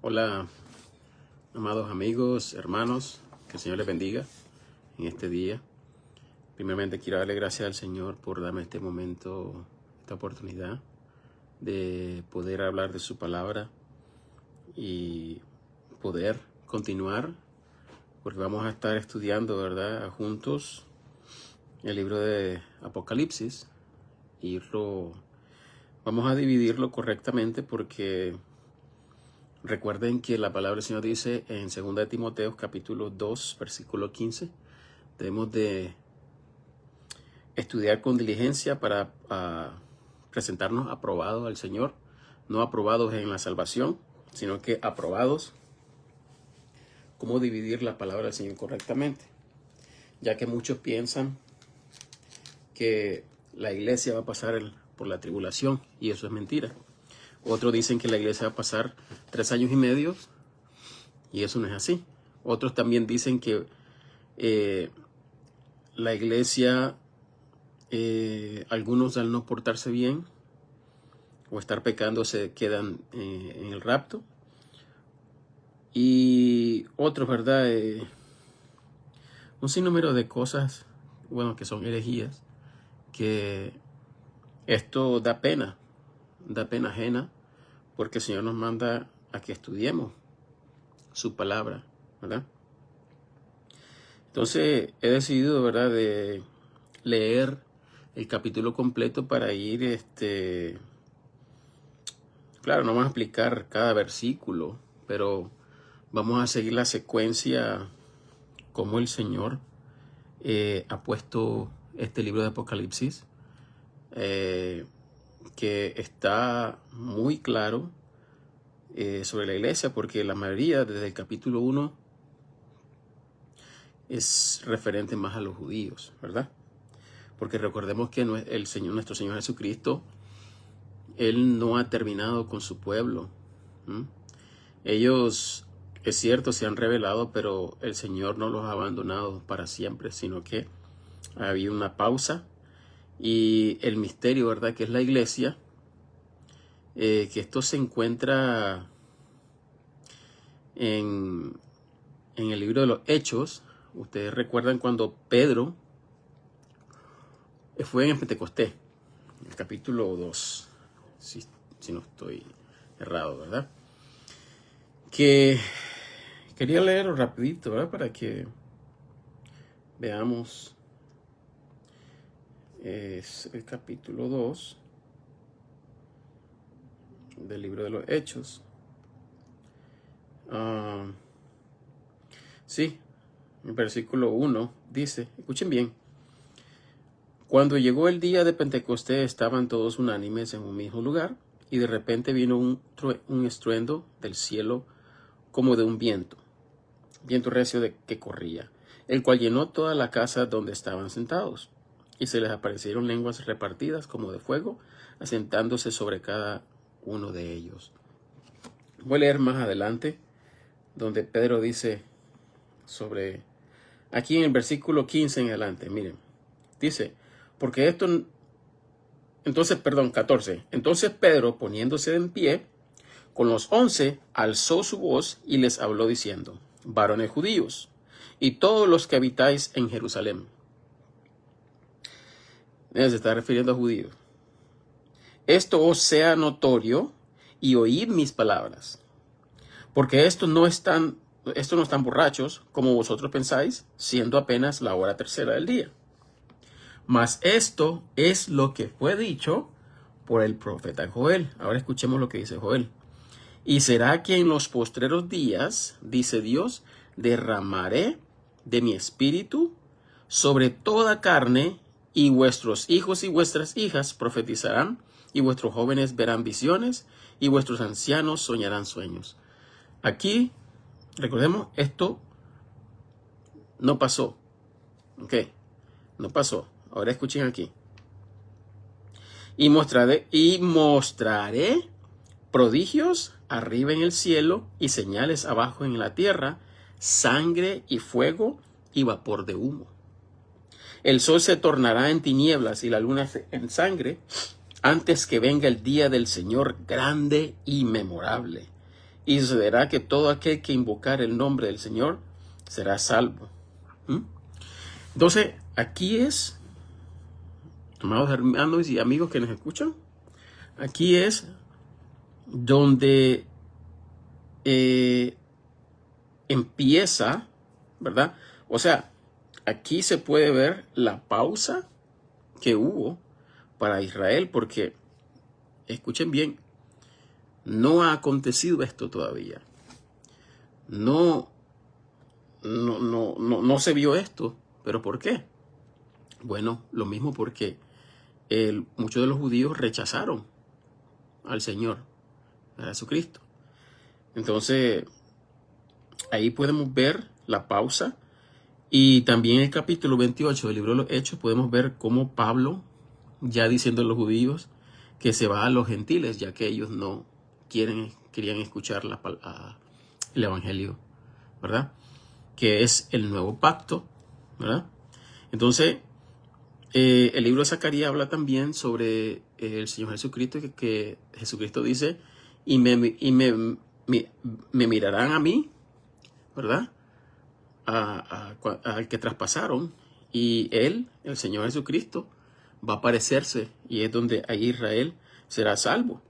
Hola, amados amigos, hermanos, que el Señor les bendiga en este día. Primeramente quiero darle gracias al Señor por darme este momento, esta oportunidad de poder hablar de su palabra y poder continuar, porque vamos a estar estudiando, ¿verdad?, juntos el libro de Apocalipsis y vamos a dividirlo correctamente porque recuerden que la palabra del Señor dice en 2 de Timoteo capítulo 2 versículo 15, debemos de estudiar con diligencia para presentarnos aprobados al Señor, no aprobados en la salvación, sino que aprobados. Cómo dividir la palabra del Señor correctamente, ya que muchos piensan que la iglesia va a pasar por la tribulación y eso es mentira. Otros dicen que la iglesia va a pasar 3 años y medio y eso no es así. Otros también dicen que la iglesia, algunos al no portarse bien o estar pecando se quedan en el rapto. Y otros, ¿verdad? Un sinnúmero de cosas, bueno, que son herejías, que esto da pena ajena, porque el Señor nos manda a que estudiemos su palabra, ¿verdad? Entonces he decidido, ¿verdad?, de leer el capítulo completo para ir, claro, no vamos a explicar cada versículo, pero vamos a seguir la secuencia como el Señor ha puesto este libro de Apocalipsis, que está muy claro sobre la iglesia, porque la mayoría desde el capítulo 1 es referente más a los judíos, ¿verdad? Porque recordemos que nuestro Señor Jesucristo, Él no ha terminado con su pueblo. Ellos, es cierto, se han rebelado, pero el Señor no los ha abandonado para siempre, sino que ha habido una pausa. Y el misterio, ¿verdad?, que es la iglesia, que esto se encuentra en el libro de los Hechos. Ustedes recuerdan cuando Pedro fue en el Pentecostés, en el capítulo 2, si no estoy errado, ¿verdad? Que quería leerlo rapidito, ¿verdad?, para que veamos. Es el capítulo 2 del libro de los Hechos. Sí, el versículo 1 dice, escuchen bien: cuando llegó el día de Pentecostés estaban todos unánimes en un mismo lugar, y de repente vino un estruendo del cielo como de un viento recio que corría, el cual llenó toda la casa donde estaban sentados, y se les aparecieron lenguas repartidas como de fuego, asentándose sobre cada uno de ellos. Voy a leer más adelante, donde Pedro dice sobre, aquí en el versículo 15 en adelante, miren, dice, 14. Entonces Pedro, poniéndose en pie, con los 11, alzó su voz y les habló diciendo: varones judíos, y todos los que habitáis en Jerusalén. Se está refiriendo a judíos. Esto os sea notorio y oíd mis palabras, porque estos no están borrachos, como vosotros pensáis, siendo apenas la hora tercera del día. Mas esto es lo que fue dicho por el profeta Joel. Ahora escuchemos lo que dice Joel. Y será que en los postreros días, dice Dios, derramaré de mi espíritu sobre toda carne, y vuestros hijos y vuestras hijas profetizarán, y vuestros jóvenes verán visiones, y vuestros ancianos soñarán sueños. Aquí, recordemos, esto no pasó. ¿Ok? No pasó. Ahora escuchen aquí. Y mostraré prodigios arriba en el cielo y señales abajo en la tierra, sangre y fuego y vapor de humo. El sol se tornará en tinieblas y la luna en sangre, antes que venga el día del Señor grande y memorable. y sucederá que todo aquel que invocar el nombre del Señor será salvo. Entonces, aquí es, amados hermanos y amigos que nos escuchan, aquí es donde empieza, ¿verdad? O sea, aquí se puede ver la pausa que hubo para Israel, porque, escuchen bien, no ha acontecido esto todavía. No se vio esto. ¿Pero por qué? Bueno, lo mismo porque muchos de los judíos rechazaron al Señor, a Jesucristo. Entonces, ahí podemos ver la pausa. Y también en el capítulo 28 del libro de los Hechos podemos ver cómo Pablo, ya diciendo a los judíos que se va a los gentiles, ya que ellos no querían escuchar el evangelio, ¿verdad? Que es el nuevo pacto, ¿verdad? Entonces, el libro de Zacarías habla también sobre el Señor Jesucristo, que Jesucristo dice, y me mirarán a mí, ¿verdad? Al que traspasaron, y él, el Señor Jesucristo, va a aparecerse, y es donde ahí Israel será salvo.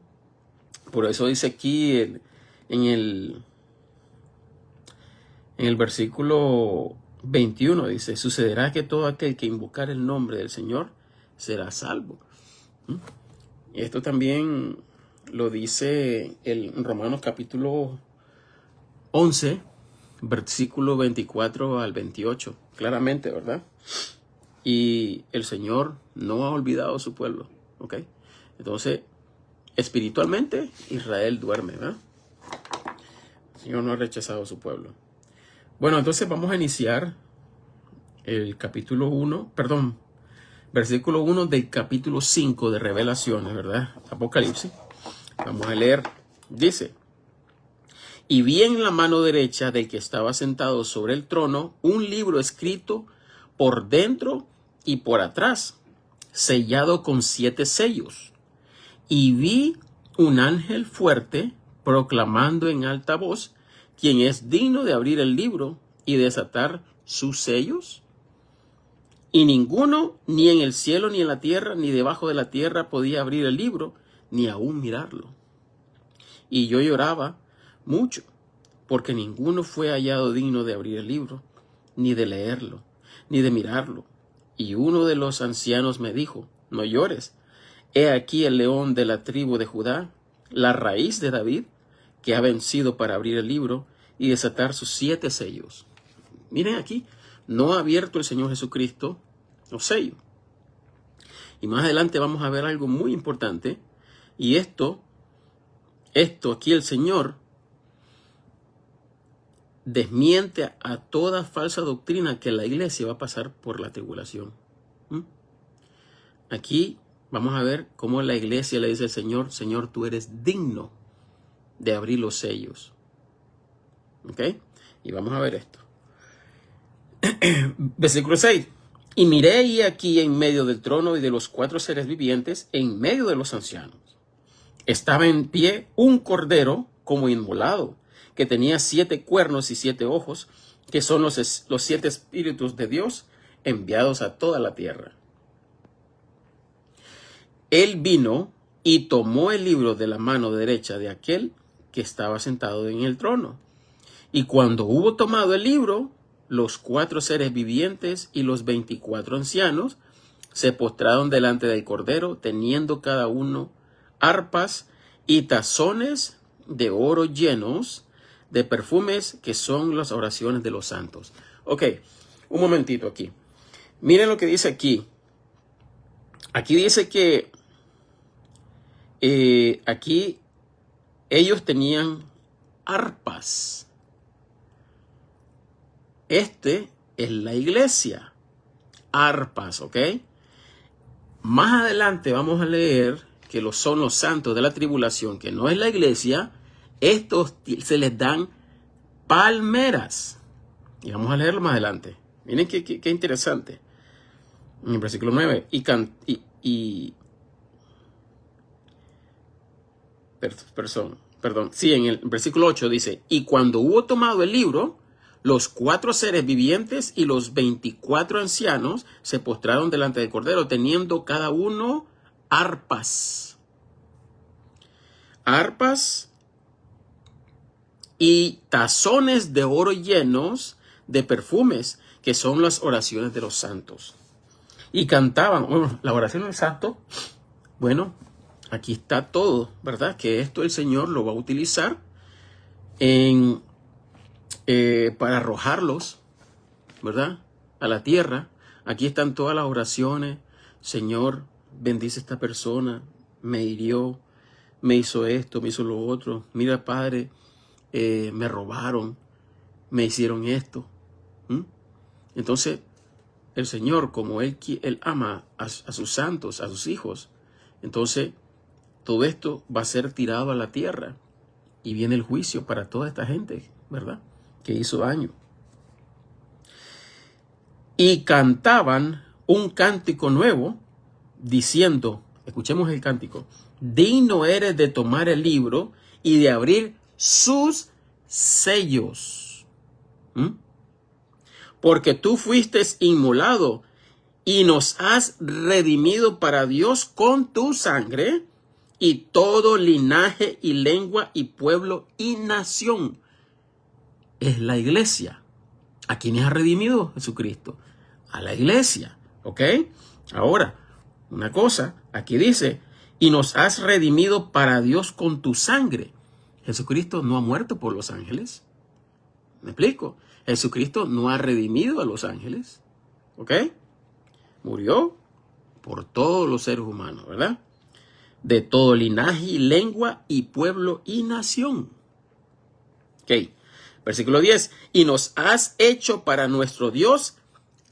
Por eso dice aquí en el versículo 21, dice, sucederá que todo aquel que invocar el nombre del Señor será salvo. Y esto también lo dice en Romanos capítulo 11, versículo 24 al 28, claramente, ¿verdad? Y el Señor no ha olvidado a su pueblo, ¿ok? Entonces, espiritualmente, Israel duerme, ¿verdad? El Señor no ha rechazado a su pueblo. Bueno, entonces vamos a iniciar el capítulo 1, perdón, versículo 1 del capítulo 5 de Revelaciones, ¿verdad? Apocalipsis. Vamos a leer, dice, y vi en la mano derecha del que estaba sentado sobre el trono un libro escrito por dentro y por atrás, sellado con 7 sellos. Y vi un ángel fuerte proclamando en alta voz, ¿quién es digno de abrir el libro y desatar sus sellos? Y ninguno, ni en el cielo, ni en la tierra, ni debajo de la tierra, podía abrir el libro, ni aún mirarlo. Y yo lloraba mucho, porque ninguno fue hallado digno de abrir el libro, ni de leerlo, ni de mirarlo. Y uno de los ancianos me dijo, no llores, he aquí el león de la tribu de Judá, la raíz de David, que ha vencido para abrir el libro y desatar sus 7 sellos. Miren aquí, no ha abierto el Señor Jesucristo los sellos. Y más adelante vamos a ver algo muy importante. Y esto aquí el Señor desmiente a toda falsa doctrina que la iglesia va a pasar por la tribulación. Aquí vamos a ver cómo la iglesia le dice al Señor, Señor, tú eres digno de abrir los sellos. ¿Ok? Y vamos a ver esto. Versículo 6. Y miré y aquí en medio del trono y de los 4 seres vivientes, en medio de los ancianos, estaba en pie un cordero como inmolado, que tenía 7 cuernos y 7 ojos, que son los 7 espíritus de Dios enviados a toda la tierra. Él vino y tomó el libro de la mano derecha de aquel que estaba sentado en el trono. Y cuando hubo tomado el libro, los 4 seres vivientes y los 24 ancianos se postraron delante del Cordero, teniendo cada uno arpas y tazones de oro llenos de perfumes, que son las oraciones de los santos. Ok, un momentito aquí. Miren lo que dice aquí. Aquí dice que aquí ellos tenían arpas. Este es la iglesia. Arpas, ¿ok? Más adelante vamos a leer que son los santos de la tribulación, que no es la iglesia. Estos se les dan palmeras. Y vamos a leerlo más adelante. Miren qué interesante. En el versículo 9. perdón, sí, en el versículo 8 dice, y cuando hubo tomado el libro, los 4 seres vivientes y los 24 ancianos se postraron delante del Cordero, teniendo cada uno arpas. Arpas y tazones de oro llenos de perfumes, que son las oraciones de los santos. Y cantaban, bueno, la oración del santo, bueno, aquí está todo, ¿verdad? Que esto el Señor lo va a utilizar para arrojarlos, ¿verdad? A la tierra. Aquí están todas las oraciones. Señor, bendice a esta persona, me hirió, me hizo esto, me hizo lo otro. Mira, Padre, me robaron, me hicieron esto. Entonces, el Señor, como Él ama a sus santos, a sus hijos, entonces todo esto va a ser tirado a la tierra y viene el juicio para toda esta gente, ¿verdad? Que hizo daño. Y cantaban un cántico nuevo diciendo, escuchemos el cántico, digno eres de tomar el libro y de abrir sus sellos. Porque tú fuiste inmolado y nos has redimido para Dios con tu sangre, y todo linaje y lengua y pueblo y nación. Es la iglesia. ¿A quiénes ha redimido Jesucristo? A la iglesia. ¿Ok? Ahora, una cosa, aquí dice, y nos has redimido para Dios con tu sangre. Jesucristo no ha muerto por los ángeles. ¿Me explico? Jesucristo no ha redimido a los ángeles. ¿Ok? Murió por todos los seres humanos, ¿verdad? De todo linaje y lengua y pueblo y nación. Ok. Versículo 10. Y nos has hecho para nuestro Dios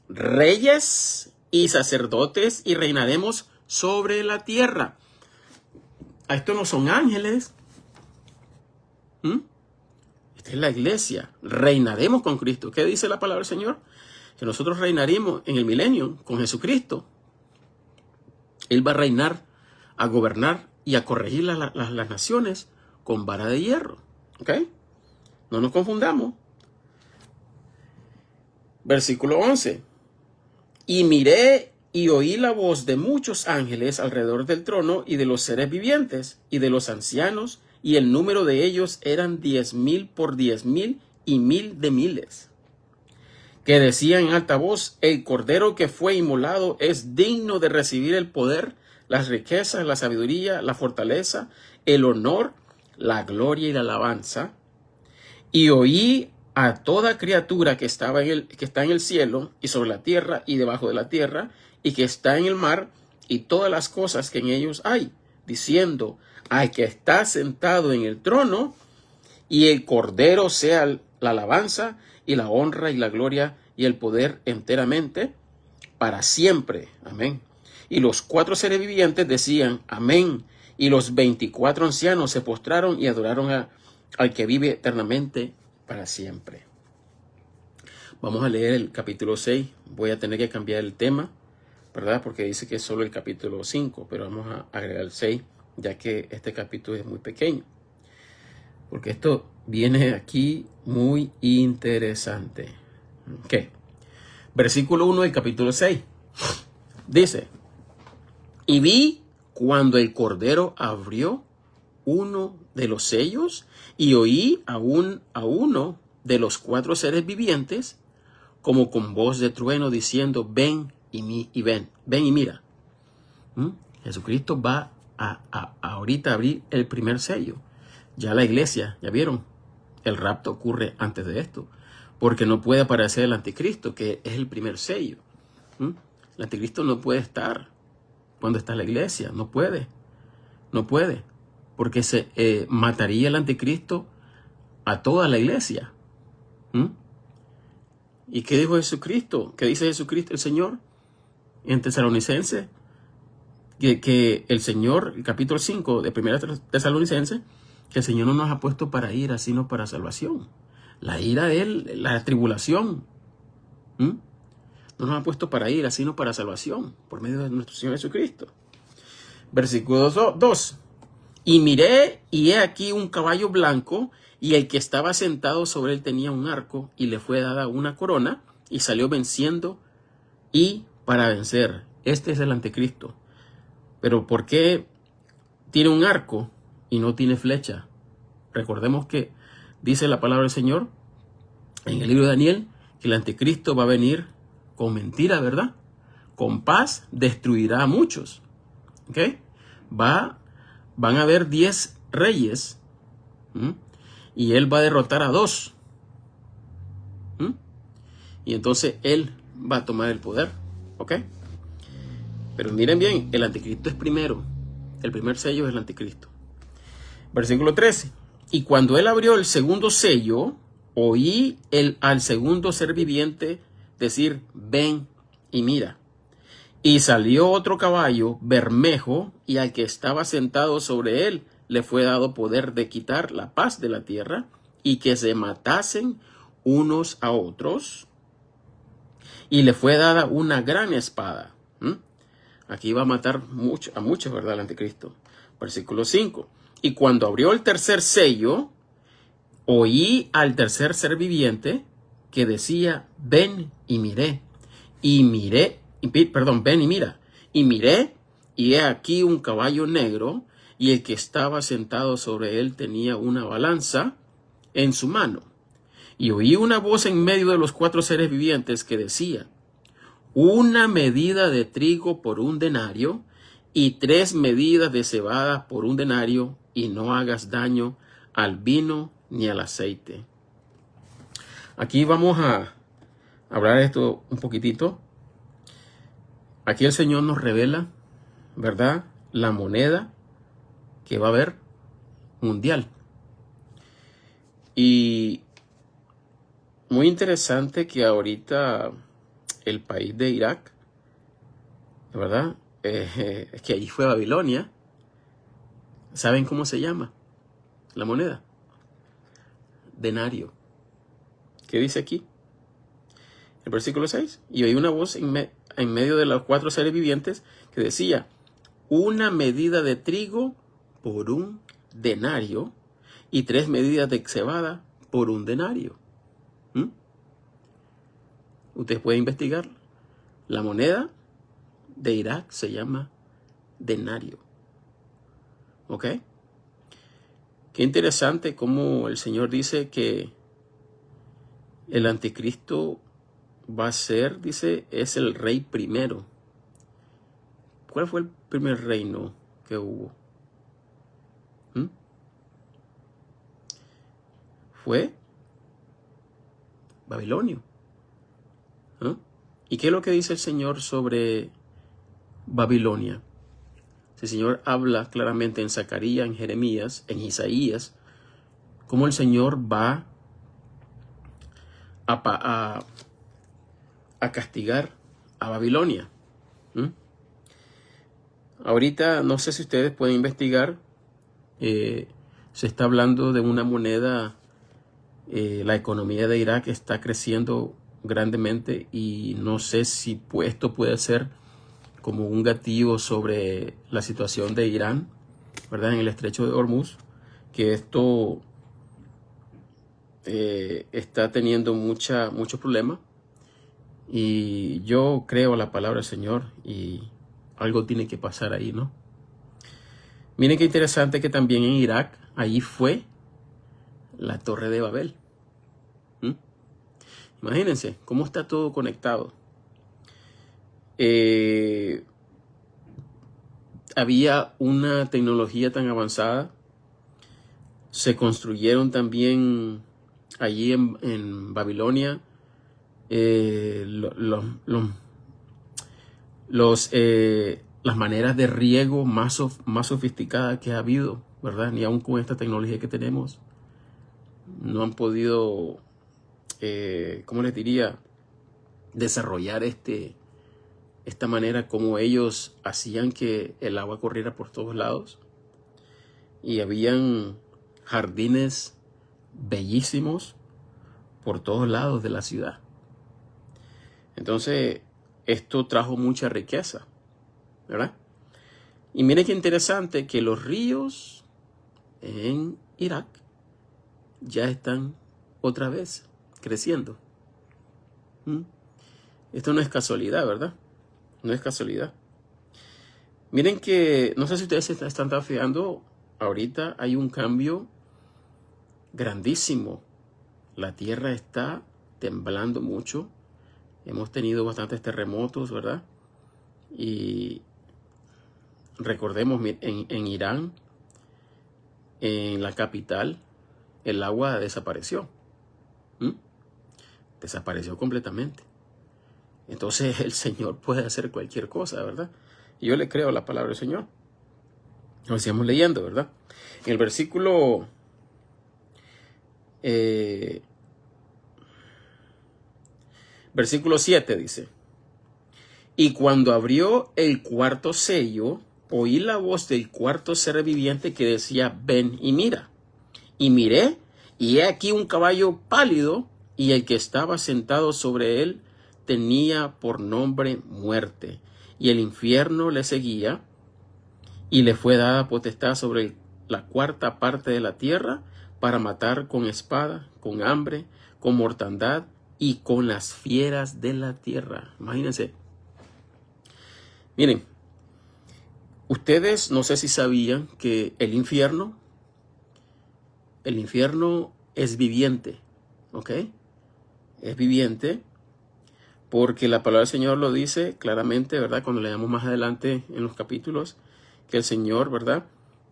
reyes y sacerdotes y reinaremos sobre la tierra. Estos no son ángeles. Esta es la iglesia. Reinaremos con Cristo. ¿Qué dice la palabra del Señor? Que nosotros reinaremos en el milenio con Jesucristo. Él va a reinar, a gobernar y a corregir las naciones con vara de hierro. ¿Ok? No nos confundamos. Versículo 11. Y miré y oí la voz de muchos ángeles alrededor del trono y de los seres vivientes y de los ancianos, y el número de ellos eran 10,000 por 10,000 y 1,000 de miles, que decían en alta voz, el Cordero que fue inmolado es digno de recibir el poder, las riquezas, la sabiduría, la fortaleza, el honor, la gloria y la alabanza. Y oí a toda criatura que está en el cielo y sobre la tierra y debajo de la tierra y que está en el mar y todas las cosas que en ellos hay, diciendo, al que está sentado en el trono y el Cordero sea la alabanza y la honra y la gloria y el poder enteramente para siempre. Amén. Y los 4 seres vivientes decían, amén. Y los 24 ancianos se postraron y adoraron al que vive eternamente para siempre. Vamos a leer el capítulo 6. Voy a tener que cambiar el tema, ¿verdad? Porque dice que es solo el capítulo 5, pero vamos a agregar el 6, ya que este capítulo es muy pequeño. Porque esto viene aquí muy interesante. Ok. Versículo 1 del capítulo 6. Dice, y vi cuando el Cordero abrió uno de los sellos y oí a uno de los 4 seres vivientes como con voz de trueno diciendo, ven ven y mira. Jesucristo va a ahorita abrir el primer sello. Ya la iglesia, ya vieron, el rapto ocurre antes de esto, porque no puede aparecer el anticristo, que es el primer sello. El anticristo no puede estar cuando está la iglesia, no puede, porque se mataría el anticristo a toda la iglesia. ¿Y qué dijo Jesucristo? ¿Qué dice Jesucristo el Señor en Tesalonicenses? Que el Señor, el capítulo 5 de 1 Tesalonicenses, que el Señor no nos ha puesto para ira, sino para salvación. La ira de Él, la tribulación. No nos ha puesto para ira, sino para salvación, por medio de nuestro Señor Jesucristo. Versículo 2. Y miré, y he aquí un caballo blanco, y el que estaba sentado sobre él tenía un arco, y le fue dada una corona, y salió venciendo y para vencer. Este es el anticristo. Pero ¿por qué tiene un arco y no tiene flecha? Recordemos que dice la palabra del Señor en el libro de Daniel que el anticristo va a venir con mentira, ¿verdad? Con paz destruirá a muchos. ¿Ok? Van a haber 10 reyes. ¿Mm? Y él va a derrotar a 2. ¿Mm? Y entonces él va a tomar el poder. ¿Ok? Pero miren bien, el anticristo es primero. El primer sello es el anticristo. Versículo 13. Y cuando él abrió el segundo sello, oí al segundo ser viviente decir, ven y mira. Y salió otro caballo bermejo, y al que estaba sentado sobre él le fue dado poder de quitar la paz de la tierra, y que se matasen unos a otros, y le fue dada una gran espada. Aquí va a matar a muchos, ¿verdad? El anticristo. Versículo 5. Y cuando abrió el tercer sello, oí al tercer ser viviente que decía, ven y miré. Ven y mira. Y miré, y he aquí un caballo negro, y el que estaba sentado sobre él tenía una balanza en su mano. Y oí una voz en medio de los 4 seres vivientes que decía, una medida de trigo por 1 denario, y 3 medidas de cebada por 1 denario, y no hagas daño al vino ni al aceite. Aquí vamos a hablar de esto un poquitito. Aquí el Señor nos revela, ¿verdad?, la moneda que va a haber mundial. Y muy interesante que ahorita el país de Irak, ¿verdad?, es que allí fue Babilonia. ¿Saben cómo se llama la moneda? Denario. ¿Qué dice aquí? El versículo 6. Y oí una voz en medio de los 4 seres vivientes que decía, una medida de trigo por 1 denario, y 3 medidas de cebada por 1 denario. Ustedes pueden investigar. La moneda de Irak se llama denario. ¿Ok? Qué interesante cómo el Señor dice que el anticristo va a ser, dice, es el rey primero. ¿Cuál fue el primer reino que hubo? Fue Babilonio. ¿Y qué es lo que dice el Señor sobre Babilonia? El Señor habla claramente en Zacarías, en Jeremías, en Isaías, cómo el Señor va a castigar a Babilonia. Ahorita no sé si ustedes pueden investigar. Se está hablando de una moneda. La economía de Irak está creciendo grandemente, y no sé si esto puede ser como un gatillo sobre la situación de Irán, ¿verdad?, en el estrecho de Hormuz, que esto está teniendo muchos problemas. Y yo creo la palabra del Señor, y algo tiene que pasar ahí, ¿no? Miren qué interesante que también en Irak, allí fue la Torre de Babel. Imagínense cómo está todo conectado. Había una tecnología tan avanzada. Se construyeron también allí en Babilonia las maneras de riego más sofisticadas que ha habido, ¿verdad? Ni aún con esta tecnología que tenemos no han podido, ¿cómo les diría?, desarrollar esta manera como ellos hacían que el agua corriera por todos lados. Y habían jardines bellísimos por todos lados de la ciudad. Entonces, esto trajo mucha riqueza, ¿verdad? Y miren qué interesante que los ríos en Irak ya están otra vez creciendo. Esto no es casualidad, ¿verdad? No es casualidad. Miren que, no sé si ustedes se están fijando, ahorita hay un cambio grandísimo. La tierra está temblando mucho. Hemos tenido bastantes terremotos, ¿verdad? Y recordemos, en Irán, en la capital, el agua desapareció. Desapareció completamente. Entonces el Señor puede hacer cualquier cosa, ¿verdad? Y yo le creo a la palabra del Señor. Lo sigamos leyendo, ¿verdad? En el versículo 7 dice: y cuando abrió el cuarto sello, oí la voz del cuarto ser viviente que decía: ven y mira. Y miré, y he aquí un caballo pálido, y el que estaba sentado sobre él tenía por nombre Muerte, y el infierno le seguía, y le fue dada potestad sobre la cuarta parte de la tierra para matar con espada, con hambre, con mortandad y con las fieras de la tierra. Imagínense. Miren, ustedes no sé si sabían que el infierno es viviente, ¿ok? Es viviente porque la palabra del Señor lo dice claramente, ¿verdad? Cuando leamos más adelante en los capítulos, que el Señor, ¿verdad?,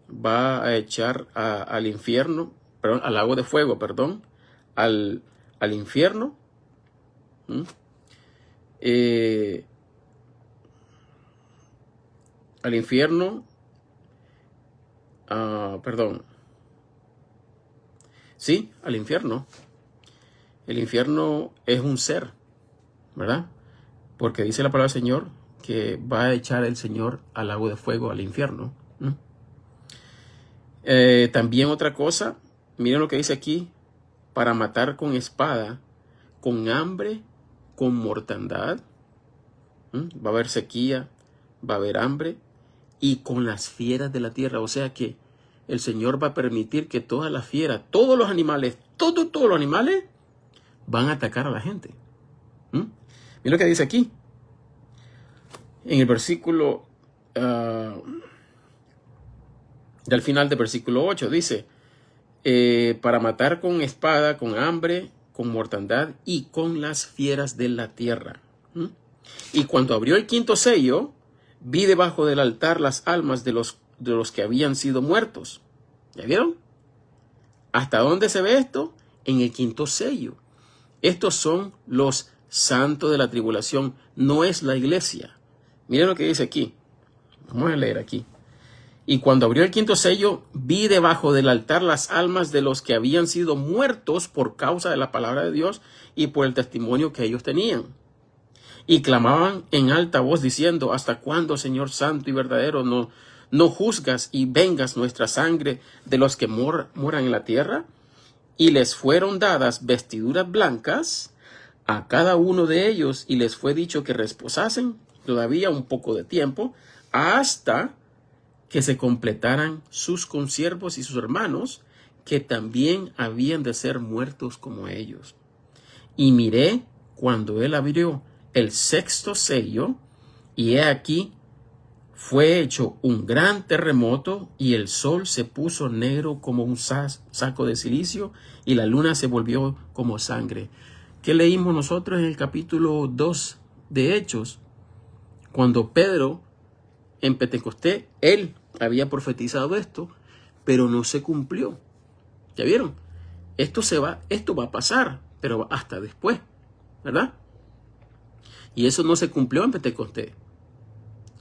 va a echar al infierno, perdón, al lago de fuego, perdón, al infierno. Al infierno, perdón. Sí, al infierno. El infierno es un ser, ¿verdad? Porque dice la palabra del Señor que va a echar el Señor al lago de fuego, al infierno. También otra cosa, miren lo que dice aquí: para matar con espada, con hambre, con mortandad. Va a haber sequía, va a haber hambre, y con las fieras de la tierra. O sea que el Señor va a permitir que todas las fieras, todos los animales, todos los animales van a atacar a la gente. Miren lo que dice aquí. En el versículo, del final del versículo 8, dice: para matar con espada, con hambre, con mortandad y con las fieras de la tierra. Y cuando abrió el quinto sello, vi debajo del altar las almas de los que habían sido muertos. ¿Ya vieron? ¿Hasta dónde se ve esto? En el quinto sello. Estos son los santos de la tribulación, no es la iglesia. Miren lo que dice aquí. Vamos a leer aquí. Y cuando abrió el quinto sello, vi debajo del altar las almas de los que habían sido muertos por causa de la palabra de Dios y por el testimonio que ellos tenían. Y clamaban en alta voz diciendo: ¿hasta cuándo, Señor santo y verdadero, no juzgas y vengas nuestra sangre de los que moran en la tierra? Y les fueron dadas vestiduras blancas a cada uno de ellos, y les fue dicho que reposasen todavía un poco de tiempo hasta que se completaran sus consiervos y sus hermanos, que también habían de ser muertos como ellos. Y miré cuando él abrió el sexto sello, y he aquí fue hecho un gran terremoto, y el sol se puso negro como un saco de cilicio, y la luna se volvió como sangre. ¿Qué leímos nosotros en el capítulo 2 de Hechos? Cuando Pedro, en Pentecostés, él había profetizado esto, pero no se cumplió. ¿Ya vieron? Esto va a pasar, pero hasta después, ¿verdad? Y eso no se cumplió en Pentecostés.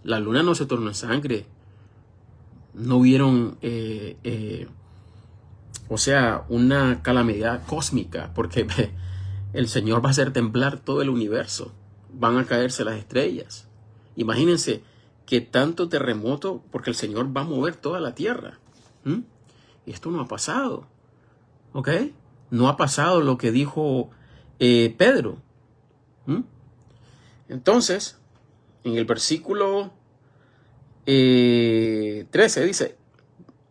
La luna no se tornó en sangre. No hubieron, una calamidad cósmica, porque el Señor va a hacer temblar todo el universo. Van a caerse las estrellas. Imagínense que tanto terremoto, porque el Señor va a mover toda la tierra. Y esto no ha pasado. ¿Ok? No ha pasado lo que dijo Pedro. Entonces, en el versículo 13 dice: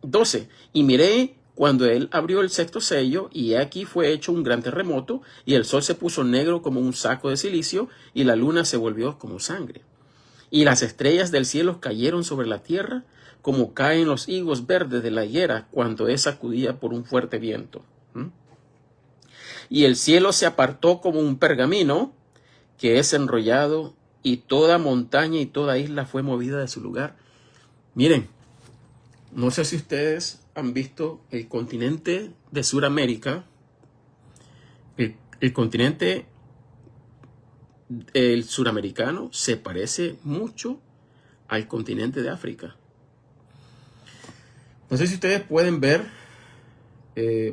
12. Y miré cuando él abrió el sexto sello, y aquí fue hecho un gran terremoto, y el sol se puso negro como un saco de silicio, y la luna se volvió como sangre. Y las estrellas del cielo cayeron sobre la tierra, como caen los higos verdes de la higuera cuando es sacudida por un fuerte viento. Y el cielo se apartó como un pergamino que es enrollado, y toda montaña y toda isla fue movida de su lugar. Miren, no sé si ustedes han visto el continente de Sudamérica, el continente el suramericano se parece mucho al continente de África. No sé si ustedes pueden ver,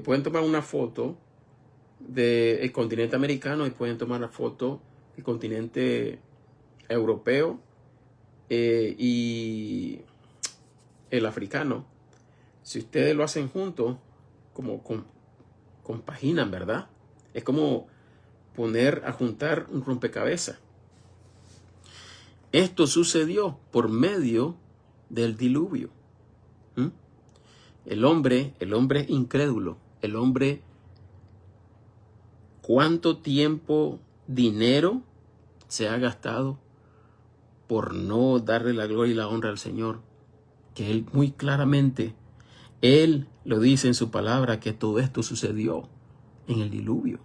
pueden tomar una foto del continente americano y pueden tomar la foto del continente europeo y el africano. Si ustedes lo hacen juntos, como compaginan, ¿verdad? Es como poner a juntar un rompecabezas. Esto sucedió por medio del diluvio. El hombre incrédulo, el hombre, ¿cuánto tiempo, dinero se ha gastado por no darle la gloria y la honra al Señor? Que Él muy claramente, Él lo dice en su palabra, que todo esto sucedió en el diluvio.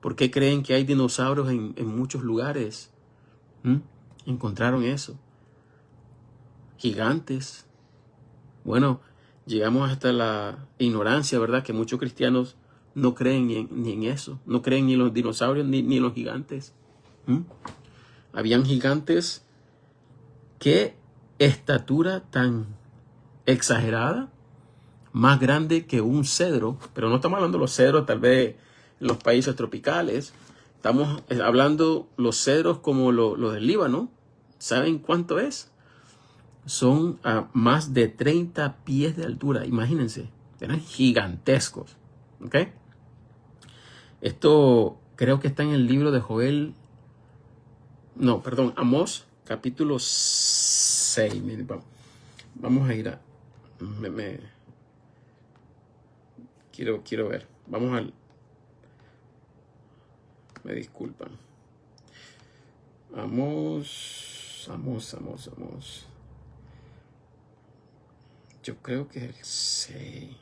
¿Por qué creen que hay dinosaurios en muchos lugares? Encontraron eso. Gigantes. Bueno, llegamos hasta la ignorancia, ¿verdad? Que muchos cristianos no creen ni en eso. No creen ni en los dinosaurios ni en los gigantes. Habían gigantes. ¿Qué estatura tan exagerada? Más grande que un cedro. Pero no estamos hablando de los cedros tal vez en los países tropicales. Estamos hablando los cedros como los del Líbano. ¿Saben cuánto es? Son a más de 30 pies de altura. Imagínense, eran gigantescos. ¿Ok? Esto creo que está en el libro de Joel. No, perdón, Amós, capítulo 6. Miren, vamos a ir a... Quiero ver. Vamos al... Me disculpan. Amós. Yo creo que es el 6.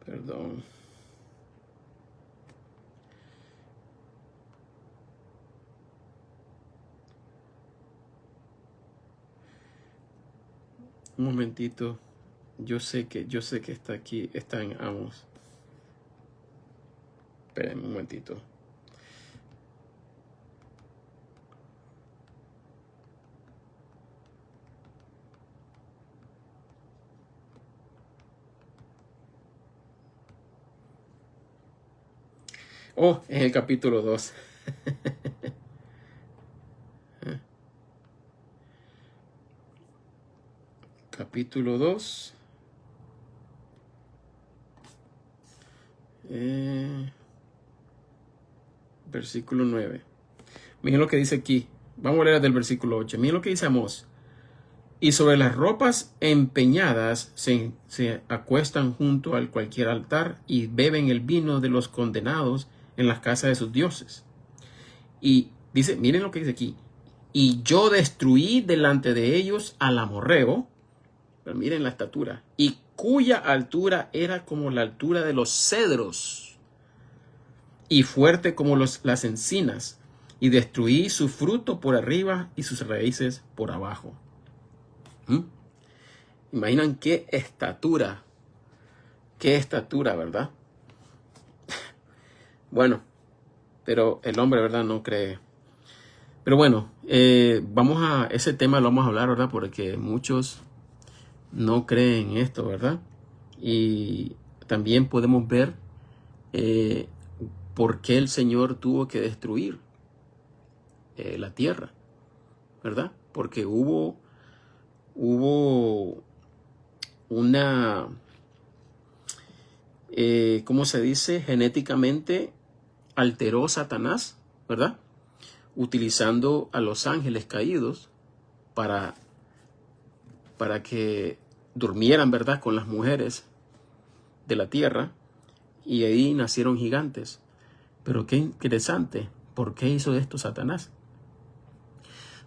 Perdón. Un momentito. Yo sé que está aquí, está en Amos. Esperen un momentito. Oh, es el capítulo 2. Capítulo 2. Versículo 9. Miren lo que dice aquí. Vamos a leer del versículo 8. Miren lo que dice Amós. Y sobre las ropas empeñadas se acuestan junto al cualquier altar y beben el vino de los condenados en las casas de sus dioses. Y dice, miren lo que dice aquí. Y yo destruí delante de ellos al amorreo, pero miren la estatura, y cuya altura era como la altura de los cedros, y fuerte como las encinas, y destruí su fruto por arriba y sus raíces por abajo. Imaginan qué estatura, ¿verdad? Bueno, pero el hombre, ¿verdad? No cree. Pero bueno, ese tema lo vamos a hablar, ¿verdad? Porque muchos no creen esto, ¿verdad? Y también podemos ver por qué el Señor tuvo que destruir la tierra, ¿verdad? Porque hubo una... ¿cómo se dice? Genéticamente alteró Satanás, ¿verdad? Utilizando a los ángeles caídos para que durmieran, ¿verdad?, con las mujeres de la tierra, y ahí nacieron gigantes. Pero qué interesante, ¿por qué hizo esto Satanás?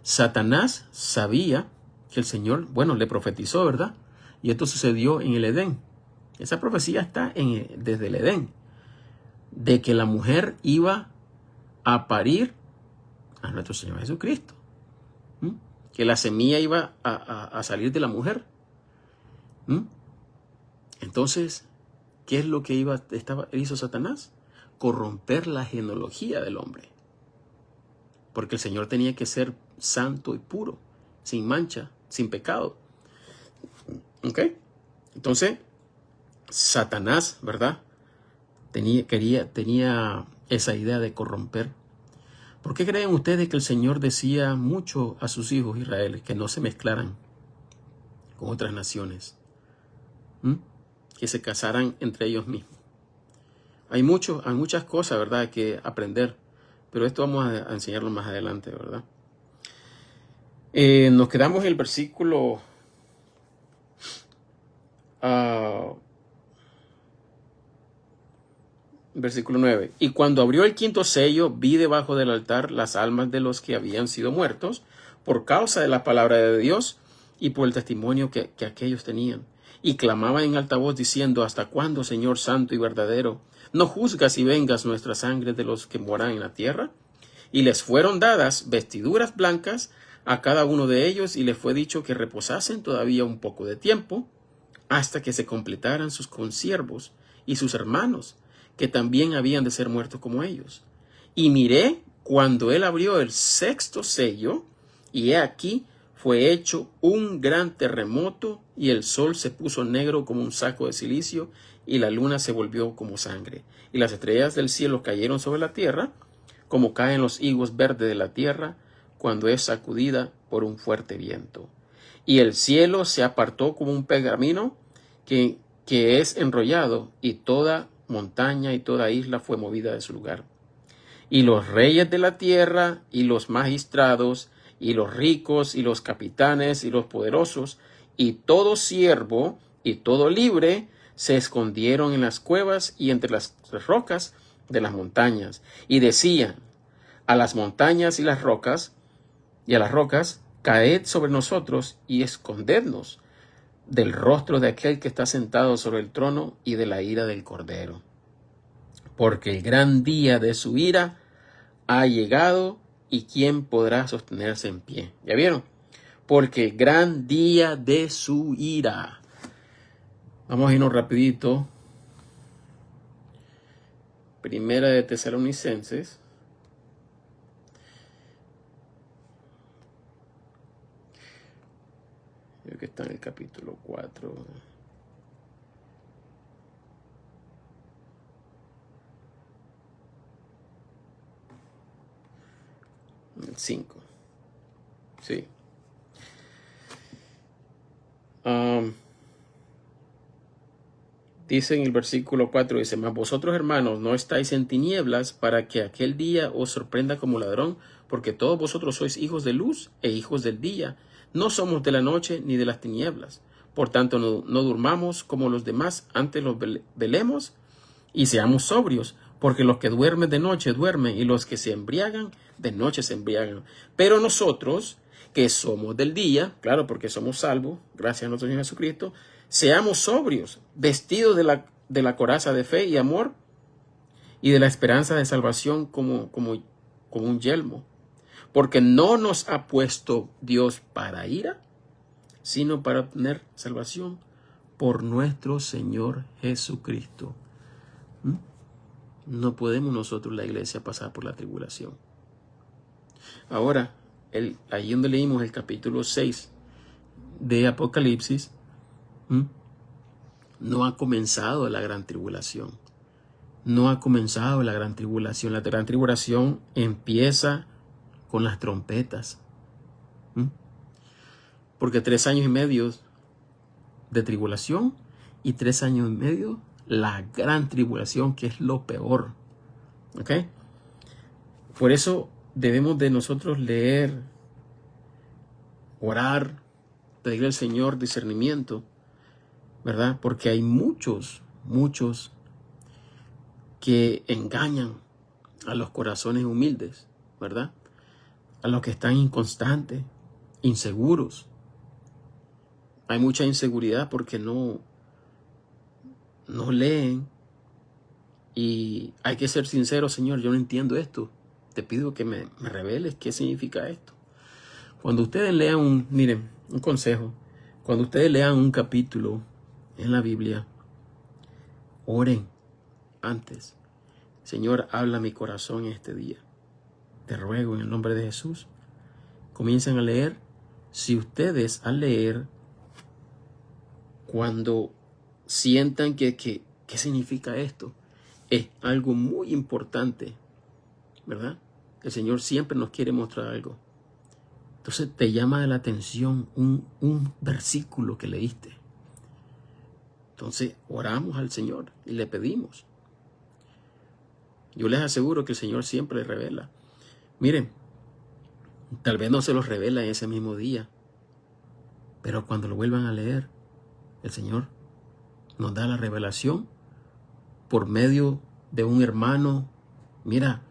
Satanás sabía que el Señor, bueno, le profetizó, ¿verdad? Y esto sucedió en el Edén. Esa profecía está desde el Edén, de que la mujer iba a parir a nuestro Señor Jesucristo. ¿Mm? Que la semilla iba a salir de la mujer. ¿Mm? Entonces, ¿qué es lo que hizo Satanás? Corromper la genealogía del hombre. Porque el Señor tenía que ser santo y puro, sin mancha, sin pecado. ¿Ok? Entonces, Satanás, ¿verdad? Tenía esa idea de corromper. ¿Por qué creen ustedes que el Señor decía mucho a sus hijos Israel que no se mezclaran con otras naciones? Que se casaran entre ellos mismos. Hay muchas cosas, ¿verdad?, que aprender, pero esto vamos a enseñarlo más adelante, ¿verdad? Nos quedamos en el versículo versículo 9. Y cuando abrió el quinto sello, vi debajo del altar las almas de los que habían sido muertos por causa de la palabra de Dios y por el testimonio que aquellos tenían. Y clamaban en alta voz diciendo: ¿Hasta cuándo, Señor santo y verdadero, no juzgas y vengas nuestra sangre de los que moran en la tierra? Y les fueron dadas vestiduras blancas a cada uno de ellos, y les fue dicho que reposasen todavía un poco de tiempo, hasta que se completaran sus consiervos y sus hermanos, que también habían de ser muertos como ellos. Y miré cuando él abrió el sexto sello, y he aquí fue hecho un gran terremoto, y el sol se puso negro como un saco de cilicio, y la luna se volvió como sangre, y las estrellas del cielo cayeron sobre la tierra, como caen los higos verdes de la tierra cuando es sacudida por un fuerte viento. Y el cielo se apartó como un pergamino que es enrollado, y toda montaña y toda isla fue movida de su lugar. Y los reyes de la tierra, y los magistrados, y los ricos, y los capitanes, y los poderosos, y todo siervo, y todo libre, se escondieron en las cuevas y entre las rocas de las montañas, y decían a las montañas y las rocas, y a las rocas: caed sobre nosotros y escondednos del rostro de aquel que está sentado sobre el trono y de la ira del Cordero. Porque el gran día de su ira ha llegado, y ¿quién podrá sostenerse en pie? ¿Ya vieron? Porque el gran día de su ira. Vamos a irnos rapidito. Primera de Tesalonicenses. Creo que está en el capítulo 4. El 5. Sí. Dice en el versículo 4, dice: mas vosotros, hermanos, no estáis en tinieblas, para que aquel día os sorprenda como ladrón, porque todos vosotros sois hijos de luz e hijos del día. No somos de la noche ni de las tinieblas. Por tanto, no durmamos como los demás, antes los velemos y seamos sobrios, porque los que duermen de noche duermen, y los que se embriagan de noche se embriagan. Pero nosotros, que somos del día, claro, porque somos salvos, gracias a nuestro Señor Jesucristo, seamos sobrios, vestidos de la coraza de fe y amor, y de la esperanza de salvación como un yelmo. Porque no nos ha puesto Dios para ira, sino para obtener salvación por nuestro Señor Jesucristo. No podemos nosotros, la iglesia, pasar por la tribulación. Ahora, allí donde leímos el capítulo 6 de Apocalipsis, no ha comenzado la gran tribulación. No ha comenzado la gran tribulación. La gran tribulación empieza con las trompetas. Porque 3 años y medio de tribulación y 3 años y medio la gran tribulación, que es lo peor. ¿Ok? Por eso debemos de nosotros leer, orar, pedirle al Señor discernimiento, ¿verdad? Porque hay muchos que engañan a los corazones humildes, ¿verdad? A los que están inconstantes, inseguros. Hay mucha inseguridad porque no leen. Y hay que ser sincero: Señor, yo no entiendo esto. Te pido que me reveles qué significa esto. Cuando ustedes lean miren, un consejo. Cuando ustedes lean un capítulo en la Biblia, oren antes. Señor, habla a mi corazón este día. Te ruego en el nombre de Jesús. Comiencen a leer. Si ustedes al leer, cuando sientan ¿qué significa esto? Es algo muy importante, ¿verdad? El Señor siempre nos quiere mostrar algo. Entonces te llama la atención un versículo que leíste. Entonces oramos al Señor y le pedimos. Yo les aseguro que el Señor siempre les revela. Miren, tal vez no se los revela en ese mismo día, pero cuando lo vuelvan a leer, el Señor nos da la revelación por medio de un hermano. Mira,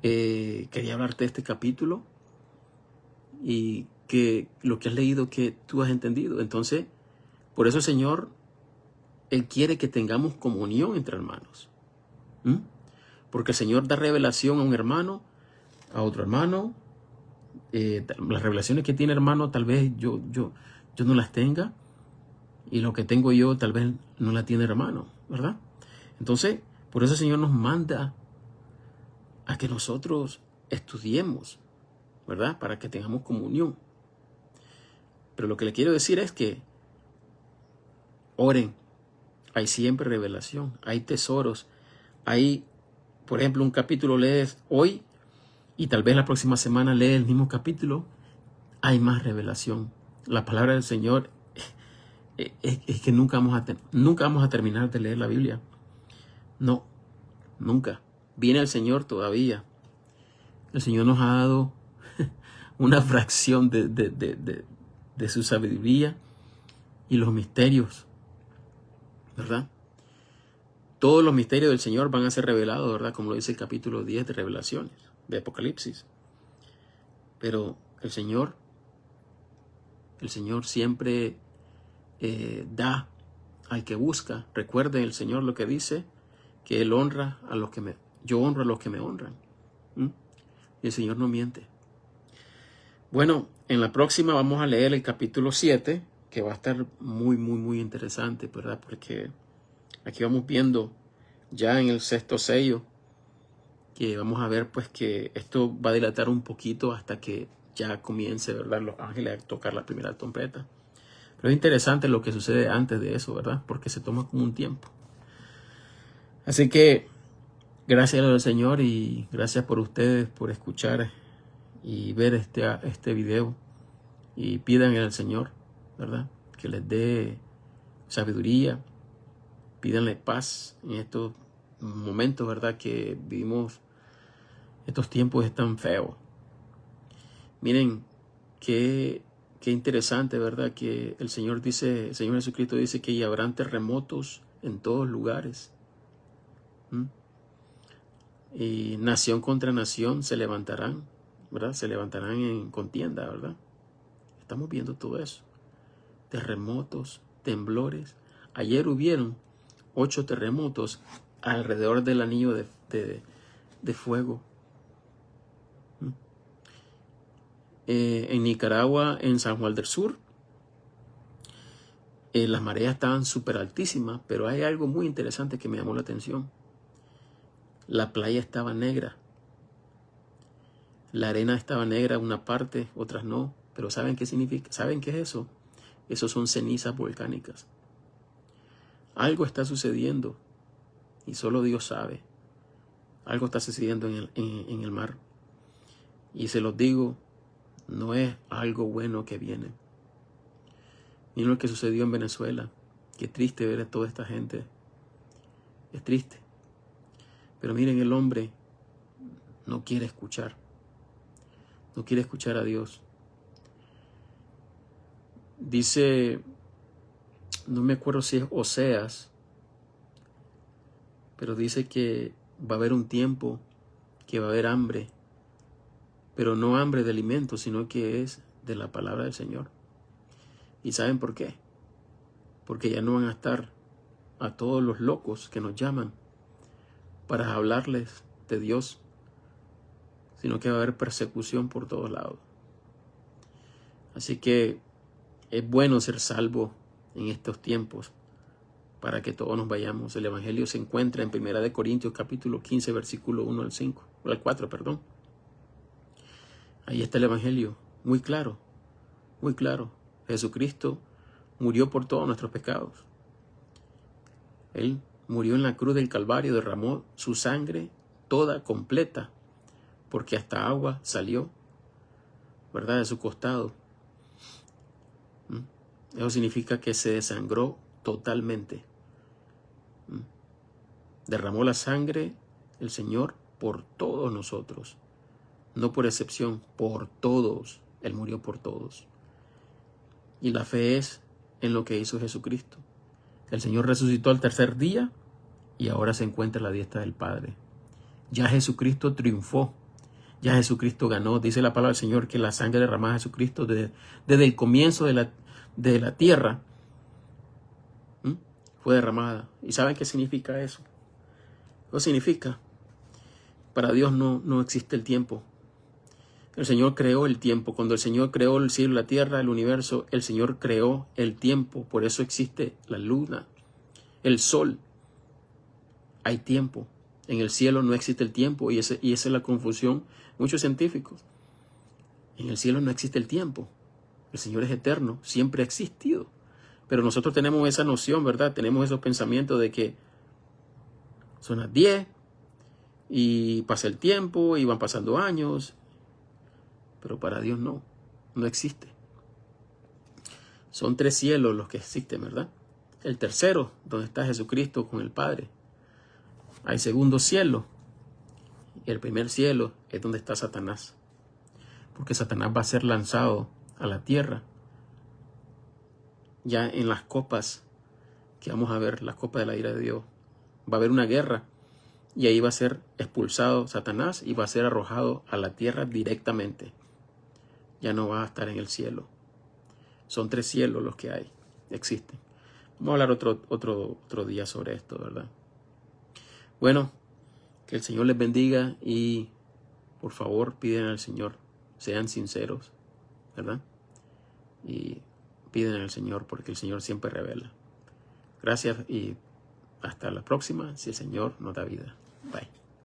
quería hablarte de este capítulo y que lo que has leído, que tú has entendido. Entonces, por eso el Señor, Él quiere que tengamos comunión entre hermanos. Porque el Señor da revelación a un hermano, a otro hermano. Las revelaciones que tiene hermano, tal vez yo no las tenga, y lo que tengo yo tal vez no la tiene hermano, ¿verdad? Entonces, por eso el Señor nos manda a que nosotros estudiemos, ¿verdad? Para que tengamos comunión. Pero lo que le quiero decir es que oren. Hay siempre revelación, hay tesoros. Hay, por ejemplo, un capítulo lees hoy y tal vez la próxima semana lees el mismo capítulo. Hay más revelación. La palabra del Señor es que nunca vamos a terminar de leer la Biblia. No, nunca. Viene el Señor todavía. El Señor nos ha dado una fracción de su sabiduría y los misterios, ¿verdad? Todos los misterios del Señor van a ser revelados, ¿verdad? Como lo dice el capítulo 10 de Revelaciones, de Apocalipsis. Pero el Señor siempre da al que busca. Recuerden el Señor lo que dice, que Él honra a los que yo honro a los que me honran. Y el Señor no miente. Bueno, en la próxima vamos a leer el capítulo 7, que va a estar muy interesante, ¿verdad? Porque aquí vamos viendo ya en el 6º sello, que vamos a ver pues que esto va a dilatar un poquito hasta que ya comience, ¿verdad?, los ángeles a tocar la primera trompeta. Pero es interesante lo que sucede antes de eso, ¿verdad? Porque se toma como un tiempo. Así que gracias al Señor y gracias por ustedes por escuchar y ver este video. Y pidan al Señor, ¿verdad?, que les dé sabiduría. Pídanle paz en estos momentos, ¿verdad?, que vivimos. Estos tiempos están feos. Miren, qué interesante, ¿verdad?, que el Señor Jesucristo dice que habrán terremotos en todos lugares. Y nación contra nación se levantarán, ¿verdad? Se levantarán en contienda, ¿verdad? Estamos viendo todo eso. Terremotos, temblores. Ayer hubieron 8 terremotos alrededor del anillo de fuego. En Nicaragua, en San Juan del Sur, las mareas estaban súper altísimas, pero hay algo muy interesante que me llamó la atención. La playa estaba negra. La arena estaba negra, una parte, otras no. Pero ¿saben qué significa? ¿Saben qué es eso? Eso son cenizas volcánicas. Algo está sucediendo y solo Dios sabe. Algo está sucediendo en el mar. Y se los digo, no es algo bueno que viene. Miren lo que sucedió en Venezuela. Qué triste ver a toda esta gente Es triste. Pero miren, el hombre no quiere escuchar. No quiere escuchar a Dios. Dice, no me acuerdo si es Oseas, pero dice que va a haber un tiempo que va a haber hambre, pero no hambre de alimento, sino que es de la palabra del Señor. ¿Y saben por qué? Porque ya no van a estar a todos los locos que nos llaman para hablarles de Dios, sino que va a haber persecución por todos lados. Así que es bueno ser salvo en estos tiempos para que todos nos vayamos. El Evangelio se encuentra en 1 Corintios capítulo 15, versículo 1 al 5, o al 4, perdón. Ahí está el Evangelio, muy claro, muy claro. Jesucristo murió por todos nuestros pecados. Él murió en la cruz del Calvario, derramó su sangre toda completa, porque hasta agua salió, ¿verdad?, de su costado. Eso significa que se desangró totalmente. Derramó la sangre el Señor por todos nosotros, no por excepción, por todos. Él murió por todos. Y la fe es en lo que hizo Jesucristo. El Señor resucitó al tercer día y ahora se encuentra a la diestra del Padre. Ya Jesucristo triunfó. Ya Jesucristo ganó. Dice la palabra del Señor que la sangre derramada de Jesucristo desde el comienzo de la tierra fue derramada. ¿Y saben qué significa eso? Eso significa, para Dios no existe el tiempo. El Señor creó el tiempo. Cuando el Señor creó el cielo, la tierra, el universo, el Señor creó el tiempo. Por eso existe la luna, el sol. Hay tiempo. En el cielo no existe el tiempo y esa es la confusión de muchos científicos. En el cielo no existe el tiempo. El Señor es eterno, siempre ha existido. Pero nosotros tenemos esa noción, ¿verdad? Tenemos esos pensamientos de que son las 10 y pasa el tiempo y van pasando años. Pero para Dios no existe. Son 3 cielos los que existen, ¿verdad? El tercero, donde está Jesucristo con el Padre. Hay segundo cielo. Y el primer cielo es donde está Satanás. Porque Satanás va a ser lanzado a la tierra. Ya en las copas que vamos a ver, las copas de la ira de Dios, va a haber una guerra. Y ahí va a ser expulsado Satanás y va a ser arrojado a la tierra directamente. Ya no va a estar en el cielo. Son 3 cielos los que hay, existen. Vamos a hablar otro día sobre esto, ¿verdad? Bueno, que el Señor les bendiga y por favor piden al Señor, sean sinceros, ¿verdad? Y piden al Señor porque el Señor siempre revela. Gracias y hasta la próxima, si el Señor nos da vida. Bye.